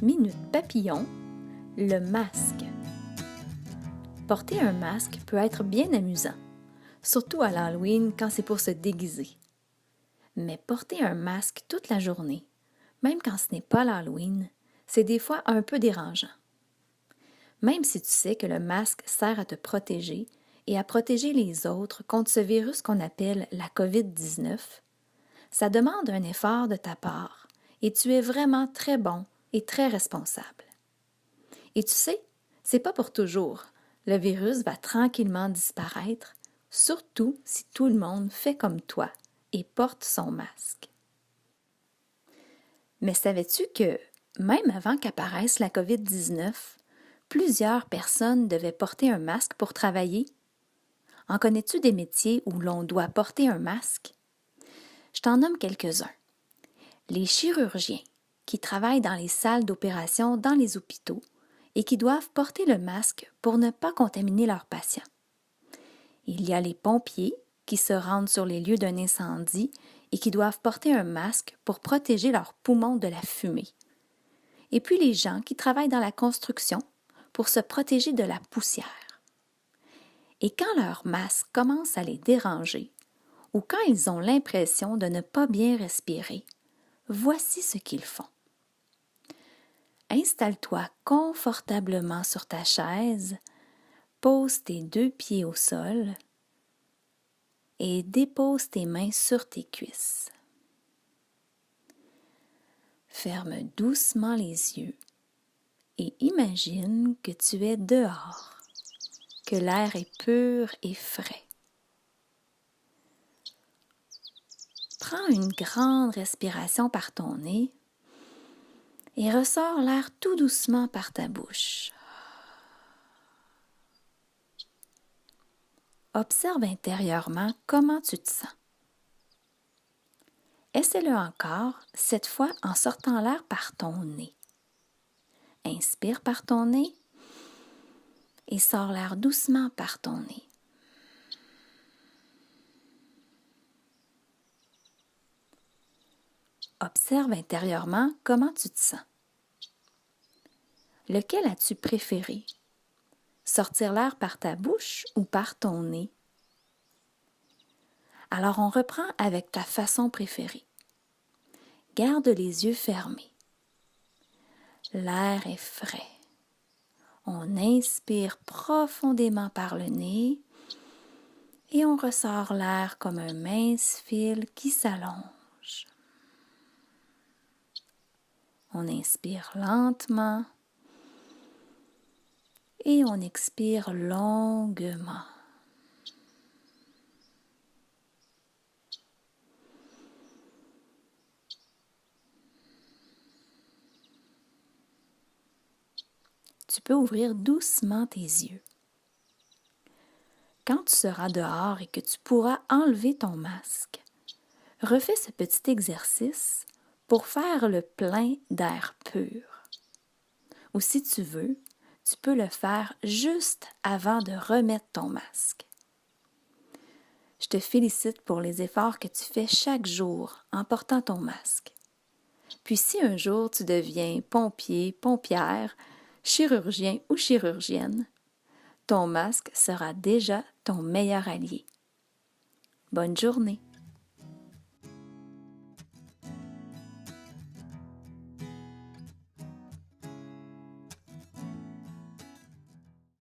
Minute papillon, le masque. Porter un masque peut être bien amusant, surtout à l'Halloween quand c'est pour se déguiser. Mais porter un masque toute la journée, même quand ce n'est pas l'Halloween, c'est des fois un peu dérangeant. Même si tu sais que le masque sert à te protéger et à protéger les autres contre ce virus qu'on appelle la COVID-19, ça demande un effort de ta part et tu es vraiment très bon et très responsable. Et tu sais, c'est pas pour toujours. Le virus va tranquillement disparaître, surtout si tout le monde fait comme toi et porte son masque. Mais savais-tu que, même avant qu'apparaisse la COVID-19, plusieurs personnes devaient porter un masque pour travailler? En connais-tu des métiers où l'on doit porter un masque? Je t'en nomme quelques-uns. Les chirurgiens, qui travaillent dans les salles d'opération dans les hôpitaux et qui doivent porter le masque pour ne pas contaminer leurs patients. Il y a les pompiers qui se rendent sur les lieux d'un incendie et qui doivent porter un masque pour protéger leurs poumons de la fumée. Et puis les gens qui travaillent dans la construction pour se protéger de la poussière. Et quand leur masque commence à les déranger ou quand ils ont l'impression de ne pas bien respirer, voici ce qu'ils font. Installe-toi confortablement sur ta chaise, pose tes 2 pieds au sol et dépose tes mains sur tes cuisses. Ferme doucement les yeux et imagine que tu es dehors, que l'air est pur et frais. Prends une grande respiration par ton nez et ressors l'air tout doucement par ta bouche. Observe intérieurement comment tu te sens. Essaie-le encore, cette fois en sortant l'air par ton nez. Inspire par ton nez et sors l'air doucement par ton nez. Observe intérieurement comment tu te sens. Lequel as-tu préféré? Sortir l'air par ta bouche ou par ton nez? Alors on reprend avec ta façon préférée. Garde les yeux fermés. L'air est frais. On inspire profondément par le nez et on ressort l'air comme un mince fil qui s'allonge. On inspire lentement et on expire longuement. Tu peux ouvrir doucement tes yeux. Quand tu seras dehors et que tu pourras enlever ton masque, refais ce petit exercice pour faire le plein d'air pur. Ou si tu veux, tu peux le faire juste avant de remettre ton masque. Je te félicite pour les efforts que tu fais chaque jour en portant ton masque. Puis si un jour tu deviens pompier, pompière, chirurgien ou chirurgienne, ton masque sera déjà ton meilleur allié. Bonne journée!